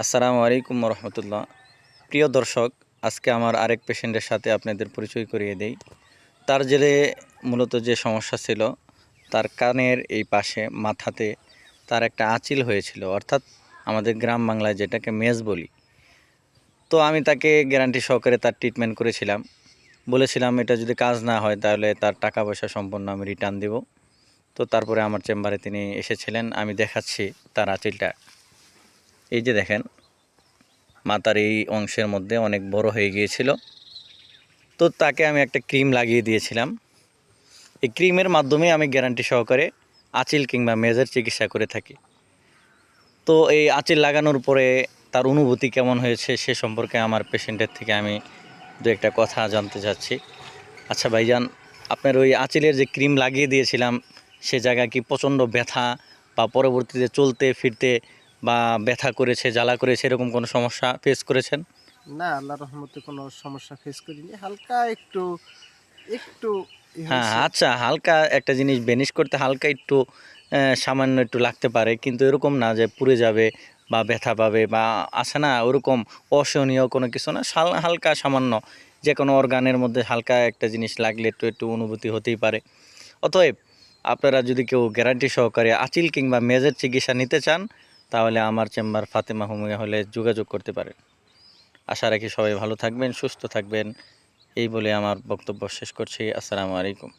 আসসালামু আলাইকুম রহমতুল্লাহ। প্রিয় দর্শক, আজকে আমার আরেক পেশেন্টের সাথে আপনাদের পরিচয় করিয়ে দেই। তার মূলত যে সমস্যা ছিল, তার কানের এই পাশে মাথাতে তার একটা আঁচিল হয়েছিল, অর্থাৎ আমাদের গ্রাম বাংলায় যেটাকে মেজ বলি। তো আমি তাকে গ্যারান্টি সহকারে তার ট্রিটমেন্ট করেছিলাম, বলেছিলাম এটা যদি কাজ না হয় তাহলে তার টাকা পয়সা সম্পূর্ণ আমি রিটার্ন দেব। তো তারপরে আমার চেম্বারে তিনি এসেছিলেন, আমি দেখাচ্ছি তার আঁচিলটা। এই যে দেখেন, মাথার এই অংশের মধ্যে অনেক বড় হয়ে গিয়েছিল। তো তাকে আমি একটা ক্রিম লাগিয়ে দিয়েছিলাম। এই ক্রিমের মাধ্যমে আমি গ্যারান্টি সহকারে আঁচিল কিংবা মেজের চিকিৎসা করে থাকি। তো এই আঁচিল লাগানোর পরে তার অনুভূতি কেমন হয়েছে সে সম্পর্কে আমার পেশেন্টের থেকে আমি দু একটা কথা জানতে চাচ্ছি। আচ্ছা ভাইজান, আপনার ওই আঁচিলের যে ক্রিম লাগিয়ে দিয়েছিলাম, সে জায়গায় কি প্রচণ্ড ব্যথা বা পরবর্তীতে চলতে ফিরতে বা ব্যথা করেছে, জ্বালা করেছে, এরকম কোনো সমস্যা ফেস করেছেন? না, আল্লাহর রহমতে কোনো সমস্যা ফেস করিনি। হালকা একটু একটু হ্যাঁ, হইছে। আচ্ছা, হালকা একটা জিনিস বেনিশ করতে হালকা একটু সামান্য একটু লাগতে পারে, কিন্তু এরকম না যে পুড়ে যাবে বা ব্যথা পাবে বা আছে না ওরকম অসহনীয় কোনো কিছু না। হালকা সামান্য যে কোনো অর্গানের মধ্যে হালকা একটা জিনিস লাগলে একটু একটু অনুভূতি হতেই পারে। অতএব আপনারা যদি কেউ গ্যারান্টি সহকারে আঁচিল কিংবা মেজের চিকিৎসা নিতে চান, তাহলে আমার চেম্বার ফাতেমা হোমিও হলে যোগাযোগ করতে পারেন। আশা রাখি সবাই ভালো থাকবেন, সুস্থ থাকবেন। এই বলে আমার বক্তব্য শেষ করছি। আসসালামু আলাইকুম।